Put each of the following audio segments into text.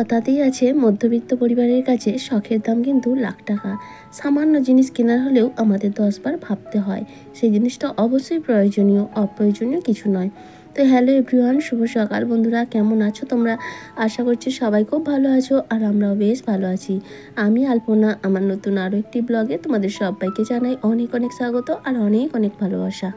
কথাতেই আছে মধ্যবিত্ত পরিবারের কাছে শখের দাম কিন্তু লাখ টাকা। সামান্য জিনিস কেনার হলেও আমাদের 10 বার ভাবতে হয় সেই জিনিসটা অবশ্যই প্রয়োজনীয়, অপ্রয়োজনীয় কিছু নয়। তো হ্যালো এভরিওয়ান, শুভ সকাল বন্ধুরা, কেমন আছো তোমরা? আশা করছি সবাই খুব ভালো আছো আর আমরাও বেশ ভালো আছি। আমি আলপনা, আমার নতুন আরও একটি ব্লগে তোমাদের সবাইকে জানাই অনেক অনেক স্বাগত আর অনেক অনেক ভালোবাসা।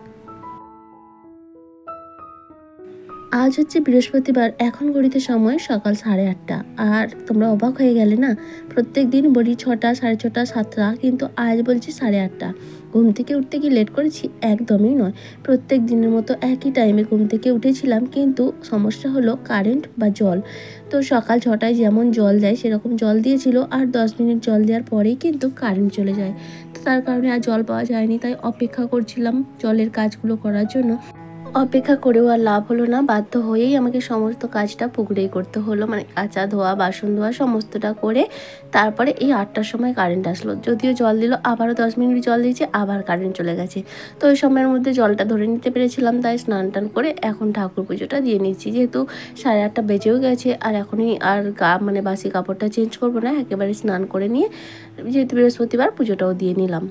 আজ হচ্ছে বৃহস্পতিবার, এখন ঘড়িতে সময় সকাল 8:30। আর তোমরা অবাক হয়ে গেলে না? প্রত্যেক দিন বলি 6টা, 6:30, 7টা, কিন্তু আজ বলছি 8:30। ঘুম থেকে উঠতে কি লেট করেছি? একদমই নয়। প্রত্যেক দিনের মতো একই টাইমে ঘুম থেকে উঠেছিলাম, কিন্তু সমস্যা হলো কারেন্ট বা জল। তো সকাল 6টায় যেমন জল দেয় সেরকম জল দিয়েছিল, আর 10 মিনিট জল দেওয়ার পরেই কিন্তু কারেন্ট চলে যায়। তো তার কারণে আর জল পাওয়া যায়নি, তাই অপেক্ষা করছিলাম জলের কাজগুলো করার জন্য। অপেক্ষা করেও আর লাভ হলো না, বাধ্য হয়েই আমাকে সমস্ত কাজটা পুকুরেই করতে হলো, মানে কাচা ধোয়া বাসন ধোয়া সমস্তটা করে তারপরে এই 8টার সময় কারেন্ট আসলো। যদিও জল দিল, আবারও 10 মিনিট জল দিয়েছে, আবার কারেন্ট চলে গেছে। তো ওই সময়ের মধ্যে জলটা ধরে নিতে পেরেছিলাম, তাই স্নান টান করে এখন ঠাকুর পুজোটা দিয়ে নিচ্ছি। যেহেতু 8:30 বেজেও গেছে, আর এখনই আর মানে বাসি কাপড়টা চেঞ্জ করবো না, একেবারে স্নান করে নিয়ে যেহেতু বৃহস্পতিবার পুজোটাও দিয়ে নিলাম।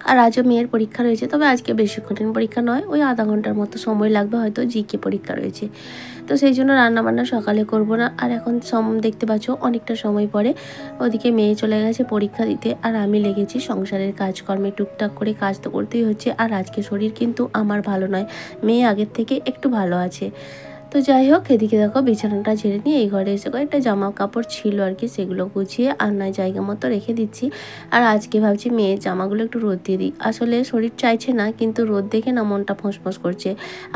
আর আজও মেয়ের পরীক্ষা রয়েছে, তবে আজকে বেশিক্ষণের পরীক্ষা নয়, ওই আধা ঘন্টার মতো সময় লাগবে, হয়তো জিকে পরীক্ষা রয়েছে। তো সেই জন্য রান্নাবান্না সকালে করব না। আর এখন দেখতে পাচ্ছ অনেকটা সময় পরে ওদিকে মেয়ে চলে গেছে পরীক্ষা দিতে, আর আমি লেগেছি সংসারের কাজকর্মে, টুকটাক করে কাজ তো করতেই হচ্ছে। আর আজকে শরীর কিন্তু আমার ভালো নয়, মেয়ে আগের থেকে একটু ভালো আছে। তো যাই হোক, এদিকে দেখো বিছানাটা ঝেড়ে নিয়ে এই ঘরে এসে কয়েকটা জামা কাপড় ছিল আর কি, সেগুলো গুছিয়ে আলনায় জায়গা মতো রেখে দিচ্ছি। আর আজকে ভাবছি মেয়ের জামাগুলো একটু রোদ দিয়ে দিই। আসলে শরীর চাইছে না, কিন্তু রোদ দেখে না মনটা ফোঁস করছে।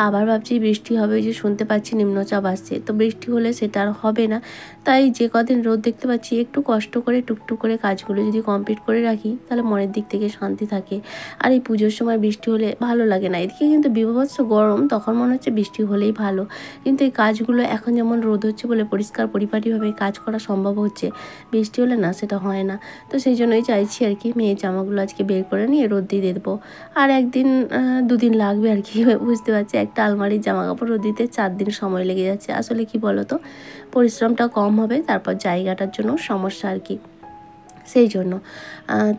আবার ভাবছি বৃষ্টি হবে, ওই যে শুনতে পাচ্ছি নিম্নচাপ আসছে, তো বৃষ্টি হলে সেটা আর হবে না। তাই যে কদিন রোদ দেখতে পাচ্ছি একটু কষ্ট করে টুকটুক করে কাজগুলো যদি কমপ্লিট করে রাখি, তাহলে মনের দিক থেকে শান্তি থাকে। আর এই পুজোর সময় বৃষ্টি হলে ভালো লাগে না। এদিকে কিন্তু বীভৎস গরম, তখন মনে হচ্ছে বৃষ্টি হলেই ভালো। কিন্তু এই কাজগুলো এখন যেমন রোদ হচ্ছে বলে পরিষ্কার পরিপাটিভাবে কাজ করা সম্ভব হচ্ছে, বৃষ্টি হলে না সেটা হয় না। তো সেই জন্যই চাইছি আর কি মেয়ের জামাগুলো আজকে বের করে নিয়ে রোদ দিয়ে দেবো। আর একদিন 2 দিন লাগবে আর কি, বুঝতে পারছি একটা আলমারির জামা কাপড় রোদ দিতে 4 দিন সময় লেগে যাচ্ছে। আসলে কি বলো তো, পরিশ্রমটা কম হবে, তারপর জায়গাটার জন্য সমস্যা আর কি, সেই জন্য।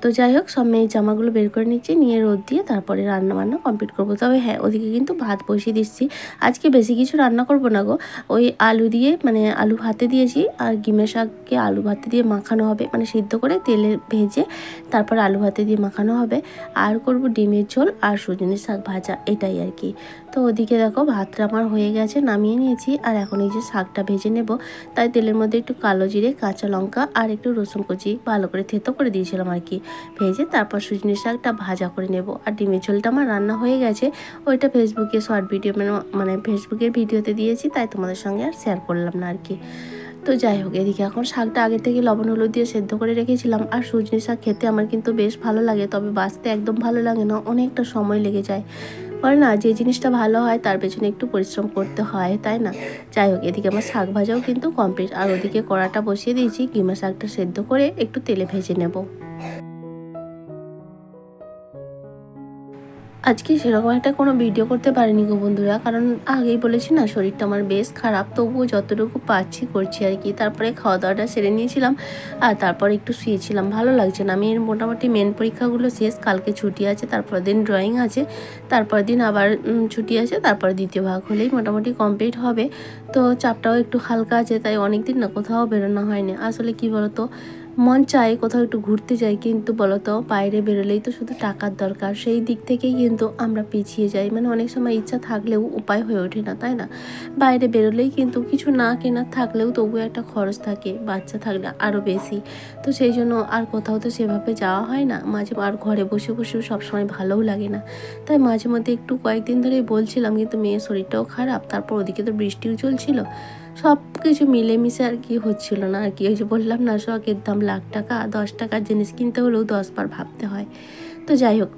তো যাই হোক, সব মেয়ের জামাগুলো বের করে নিচ্ছি, নিয়ে রোদ দিয়ে তারপরে রান্নাবান্না কমপ্লিট করবো। তবে হ্যাঁ, ওদিকে কিন্তু ভাত বসিয়ে দিচ্ছি। আজকে বেশি কিছু রান্না করবো না গো, ওই আলু দিয়ে, মানে আলু ভাতে দিয়েছি, আর গিমে শাককে আলু ভাতে দিয়ে মাখানো হবে, মানে সিদ্ধ করে তেলে ভেজে তারপর আলু ভাতে দিয়ে মাখানো হবে। আর করব ডিমের ঝোল আর সজনে শাক ভাজা, এটাই আর কি। তো ওদিকে দেখো ভাতটা আমার হয়ে গেছে, নামিয়ে নিয়েছি। আর এখন এই যে শাকটা ভেজে নেব, তাই তেলের মধ্যে একটু কালো জিরে, কাঁচা লঙ্কা আর একটু রসুন কুচি ভালো করে থেতো করে দিয়েছিলাম আর কি, ভেজে তারপর সজনে শাকটা ভাজা করে নেব। আর ডিমের ঝোলটা আমার রান্না হয়ে গেছে, ওইটা ফেসবুকে শর্ট ভিডিও, মানে ফেসবুকের ভিডিওতে দিয়েছি, তাই তোমাদের সঙ্গে আর শেয়ার করলাম না আর কি। তো যাই হোক, এদিকে এখন শাকটা আগে থেকে লবণ হলুদ দিয়ে সেদ্ধ করে রেখেছিলাম। আর সজনে শাক খেতে আমার কিন্তু বেশ ভালো লাগে, তবে বাছতে একদম ভালো লাগে না, অনেকটা সময় লেগে যায়। বলে না, যে জিনিসটা ভালো হয় তার পেছনে একটু পরিশ্রম করতে হয়, তাই না? যাই হোক, এদিকে আমার শাক ভাজাও কিন্তু কমপ্লিট। আর ওদিকে কড়াটা বসিয়ে দিয়েছি, কিমা শাকটা সেদ্ধ করে একটু তেলে ভেজে নেব। আজকে সেরকম একটা কোনো ভিডিও করতে পারিনি গো বন্ধুরা, কারণ আগেই বলেছি না শরীরটা আমার বেশ খারাপ, তবুও যতটুকু পারছি করছি আর কি। তারপরে খাওয়া দাওয়াটা সেরে নিয়েছিলাম, আর তারপর একটু শুয়েছিলাম, ভালো লাগছে না। আমি মোটামুটি মেন পরীক্ষাগুলো শেষ, কালকে ছুটি আছে, তারপর দিন ড্রয়িং আছে, তারপর দিন আবার ছুটি আছে, তারপর দ্বিতীয় ভাগ হলেই মোটামুটি কমপ্লিট হবে। তো চাপটাও একটু হালকা আছে, তাই অনেক দিন না কোথাও বেরোনো হয়নি। আসলে কি বলতো, মন চায় কোথাও একটু ঘুরতে যাই, কিন্তু বলতো বাইরে বেরোলেই তো শুধু টাকার দরকার, সেই দিক থেকেই কিন্তু আমরা পিছিয়ে যাই। মানে অনেক সময় ইচ্ছা থাকলেও উপায় হয়ে ওঠে না, তাই না? বাইরে বেরোলেই কিন্তু কিছু না কেনার থাকলেও তবু একটা খরচ থাকে, বাচ্চা থাকলে আরও বেশি। তো সেই জন্য আর কোথাও তো সেভাবে যাওয়া হয় না মাঝে, আর ঘরে বসে বসেও সবসময় ভালোও লাগে না। তাই মাঝে মধ্যে একটু কয়েকদিন ধরেই বলছিলাম, কিন্তু মেয়ের শরীরটাও খারাপ, তারপর ওদিকে তো বৃষ্টিও চলছিল, সব কিছু মিলেমিশে আর কি হচ্ছিল না আর কি। ওই যে বললাম না, শখের দাম লাখ টাকা, 10 টাকার জিনিস কিনতে হলেও 10 বার ভাবতে হয়। তো যাই হোক,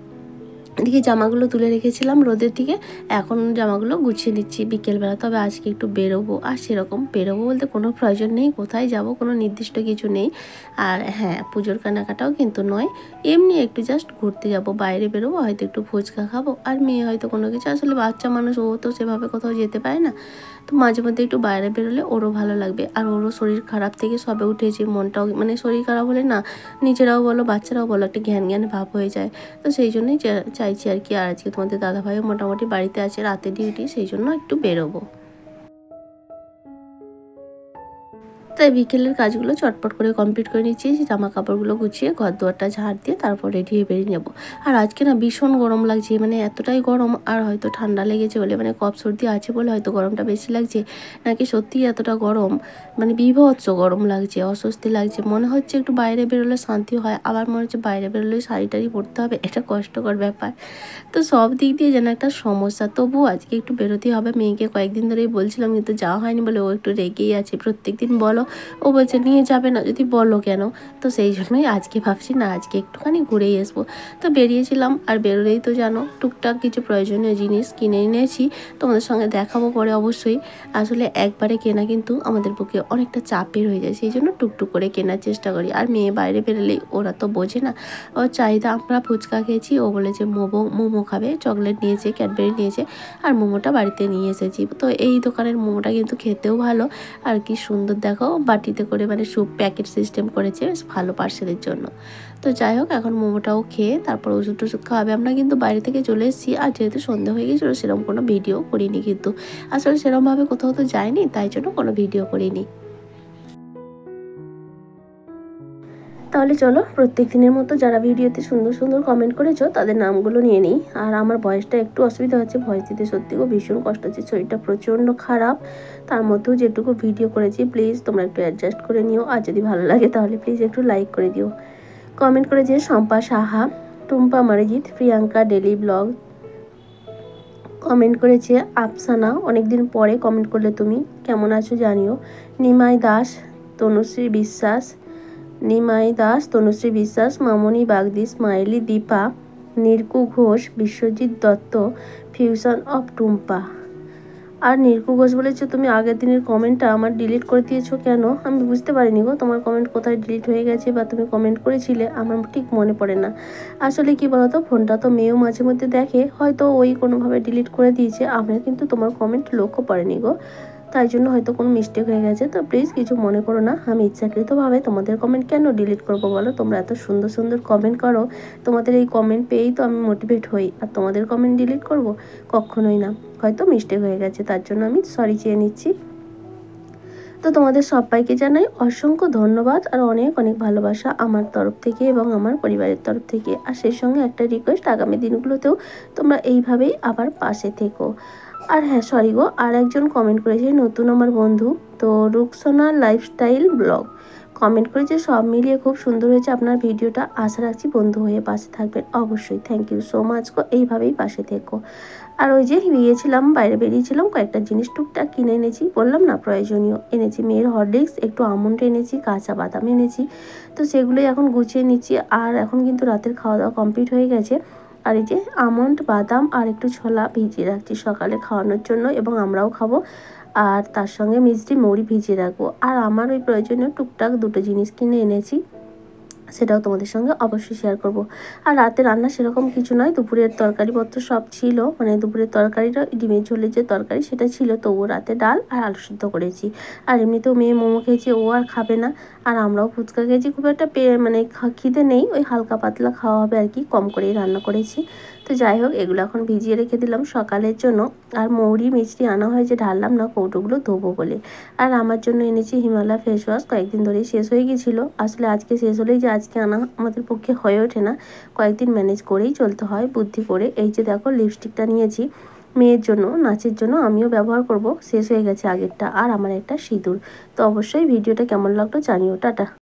এদিকে জামাগুলো তুলে রেখেছিলাম রোদের দিকে, এখন জামাগুলো গুছিয়ে নিচ্ছি বিকেলবেলা। তবে আজকে একটু বেরোবো, আর সেরকম বেরোবো বলতে কোনো প্রয়োজন নেই, কোথায় যাব কোনো নির্দিষ্ট কিছু নেই। আর হ্যাঁ, পুজোর কেনাকাটাও কিন্তু নয়, এমনি একটু জাস্ট ঘুরতে যাব, বাইরে বেরোবো, হয়তো একটু ফুচকা খাবো, আর মেয়ে হয়তো কোনো কিছু। আসলে বাচ্চা মানুষ, ও তো সেভাবে কোথাও যেতে পারে না, তো মাঝে মধ্যে একটু বাইরে বেরোলে ওরও ভালো লাগবে। আর ওরও শরীর খারাপ থেকে সবে উঠেছে, মনটাও মানে শরীর খারাপ হলে না নিজেরাও বলো বাচ্চারাও বলো একটা জ্ঞান জ্ঞান ভাব হয়ে যায়। তো সেই জন্যই চাইছি আর কি। আর আজকে তোমাদের দাদাভাইও মোটামুটি বাড়িতে আছে, রাতে ডিউটি, সেই জন্য একটু বেরোবো। তাই বিকেলের কাজগুলো চটপট করে কমপ্লিট করে নিচ্ছি, জামা কাপড়গুলো গুছিয়ে ঘর দুয়ারটা ঝাড় দিয়ে তারপর রেডি হয়ে বেরিয়ে যাবো। আর আজকে না ভীষণ গরম লাগছে, মানে এতটাই গরম, আর হয়তো ঠান্ডা লেগেছে বলে মানে কফ সর্দি আছে বলে হয়তো গরমটা বেশি লাগছে, নাকি সত্যিই এতটা গরম, মানে বীভৎস গরম লাগছে, অস্বস্তি লাগছে। মনে হচ্ছে একটু বাইরে বেরোলে শান্তি হয়, আবার মনে হচ্ছে বাইরে বেরোলে শাড়ি টাড়ি পরতে হবে, এটা কষ্টকর ব্যাপার। তো সব দিক দিয়ে যেন একটা সমস্যা। তবুও আজকে একটু বেরোতেই হবে। মেয়েকে কয়েকদিন ধরেই বলছিলাম কিন্তু যাওয়া হয়নি বলে ও একটু রেগেই আছে। প্রত্যেকদিন বলো, ও বলছে নিয়ে যাবে না, যদি বলো কেন। তো সেই জন্যই আজকে ভাবছি না আজকে একটুখানি ঘুরেই আসবো। তো বেরিয়েছিলাম, আর বেরোলেই তো জানো টুকটাক কিছু প্রয়োজনীয় জিনিস কিনে এনেছি, তোমাদের সঙ্গে দেখাবো পরে অবশ্যই। আসলে একবারে কেনা কিন্তু আমাদের পক্ষে অনেকটা চাপের হয়ে যায়, সেই জন্য টুকটুক করে কেনার চেষ্টা করি। আর মেয়ে বাইরে বেরোলেই ওরা তো বোঝে না, ওর চাহিদা। আমরা ফুচকা খেয়েছি, ও বলেছে মোমো খাবে, চকলেট নিয়েছে, ক্যাডবেরি নিয়েছে, আর মোমোটা বাড়িতে নিয়ে এসেছি। তো এই দোকানের মোমোটা কিন্তু খেতেও ভালো, আর কি সুন্দর দেখো বাটিতে করে মানে স্যুপ প্যাকেট সিস্টেম করেছে, বেশ ভালো পার্সেলের জন্য। তো যাই হোক এখন মোমোটাও খেয়ে তারপর ওষুধ টষুধ খাওয়াবে। আমরা কিন্তু বাইরে থেকে চলে এসেছি, আর যেহেতু সন্ধ্যা হয়ে গেছিলো সেরকম কোনো ভিডিও করিনি, কিন্তু আসলে সেরকমভাবে কোথাও তো যায়নি, তাই জন্য কোনো ভিডিও করিনি। তাহলে চলো প্রত্যেক দিনের মতো যারা ভিডিওতে সুন্দর সুন্দর কমেন্ট করেছো তাদের নামগুলো নিয়ে নিই। আর আমার ভয়েসটা একটু অসুবিধা হচ্ছে, ভয়েস দিতে সত্যি খুব ভীষণ কষ্ট হচ্ছে, শরীরটা প্রচণ্ড খারাপ। তার মধ্যেও যেটুকু ভিডিও করেছি প্লিজ তোমরা একটু অ্যাডজাস্ট করে নিও, আর যদি ভালো লাগে তাহলে প্লিজ একটু লাইক করে দিও। কমেন্ট করেছে Shampa Saha, Tumpa Marijit, Priyanka daily blog. Comment করেছে আফসানা, অনেকদিন পরে কমেন্ট করলে তুমি, কেমন আছো জানিও। Nimai Das, Tanushree Biswas, Tanushree Biswas, Mamoni Bagdi, smiley, Dipa, Nirku Ghosh, Biswajit Dutta, fusion of Tumpa. আর নির্কু ঘোষ বলেছে তুমি আগের দিনের কমেন্টটা আমার ডিলিট করে দিয়েছো কেন, আমি বুঝতে পারিনি গো তোমার কমেন্ট কোথায় ডিলিট হয়ে গেছে বা তুমি কমেন্ট করেছিলে, আমার ঠিক মনে পড়ে না। আসলে কি বলতো, ফোনটা তো মেয়েও মাঝে মধ্যে দেখে, হয়তো ওই কোনোভাবে ডিলিট করে দিয়েছে, আমার কিন্তু তোমার কমেন্ট লক্ষ্য পড়েনি গো, তাই জন্য হয়তো কোনো মিস্টেক হয়ে গেছে। তো প্লিজ কিছু মনে করো না, আমি ইচ্ছাকৃতভাবে তোমাদের কমেন্ট কেন ডিলিট করবো বলো, তোমরা এত সুন্দর সুন্দর কমেন্ট করো, তোমাদের এই কমেন্ট পেয়েই তো আমি মোটিভেট হই, আর তোমাদের কমেন্ট ডিলিট করব কখনোই না, হয়তো মিস্টেক হয়ে গেছে, তার জন্য আমি সরি চেয়ে নিচ্ছি। তো তোমাদের সবাইকে জানাই অসংখ্য ধন্যবাদ আর অনেক অনেক ভালোবাসা আমার তরফ থেকে এবং আমার পরিবারের তরফ থেকে। আর সেই সঙ্গে একটা রিকোয়েস্ট, আগামী দিনগুলোতেও তোমরা এইভাবেই আবার পাশে থেকো। আর হ্যাঁ সরি গো, আর একজন কমেন্ট করেছে নতুন আমার বন্ধু, তো রুকসোনা লাইফস্টাইল ব্লগ কমেন্ট করেছে সব মিলিয়ে খুব সুন্দর হয়েছে আপনার ভিডিওটা, আশা রাখছি বন্ধু হয়ে পাশে থাকবেন অবশ্যই। থ্যাংক ইউ সো মাচ গো, এইভাবেই পাশে থেকো। আর ওই যে গিয়েছিলাম বাইরে বেরিয়েছিলাম, কয়েকটা জিনিস টুকটাক কিনে এনেছি, বললাম না প্রয়োজনীয় এনেছি, মেয়ের হরলিক্স, একটু আমন্ড এনেছি, কাঁচা বাদাম এনেছি, তো সেগুলোই এখন গুছিয়ে নিচ্ছি। আর এখন কিন্তু রাতের খাওয়া দাওয়া কমপ্লিট হয়ে গেছে, আর এই যে আমন্ড বাদাম আর একটু ছোলা ভিজিয়ে রাখছি সকালে খাওয়ানোর জন্য, এবং আমরাও খাবো। আর তার সঙ্গে মিষ্টি মুড়ি ভিজিয়ে রাখবো। আর আমার ওই প্রয়োজনীয় টুকটাক দুটো জিনিস কিনে এনেছি, সেটাও তোমাদের সঙ্গে অবশ্যই শেয়ার করব। আর রাতে রান্না সেরকম কিছু নয়, দুপুরের তরকারিপত্র সব ছিল, মানে দুপুরের তরকারিটা ডিমের ঝোলের যে তরকারি সেটা ছিল, তবুও রাতে ডাল আর আলু সিদ্ধ করেছি। আর এমনিতেও মেয়ে মোমো খেয়েছে, ও আর খাবে না, আর আমরাও ফুচকা খেয়েছি, খুব একটা মানে খিদে নেই, ওই হালকা পাতলা খাওয়া হবে আর কি, কম করেই রান্না করেছি। তো যাই হোক এগুলো এখন ভিজিয়ে রেখে দিলাম সকালের জন্য। আর মৌরি মিষ্টি আনা হয়েছে, ঢাললাম না, কৌটোগুলো ধোবো বলে। আর আমার জন্য এনেছি হিমালয় ফেস ওয়াশ, কয়েকদিন ধরেই শেষ হয়ে গেছিলো, আসলে আজকে শেষ হলেই যে আজকে আনা আমাদের পক্ষে হয়ে ওঠে না, কয়েকদিন ম্যানেজ করেই চলতে হয় বুদ্ধি করে। এই যে দেখো লিপস্টিকটা নিয়েছি মেয়ের জন্য, নাচের জন্য আমিও ব্যবহার করব, শেষ হয়ে গেছে আগেরটা, আর আমার একটা সিঁদুর। তো অবশ্যই ভিডিওটা কেমন লাগলো জানিও, টাটা।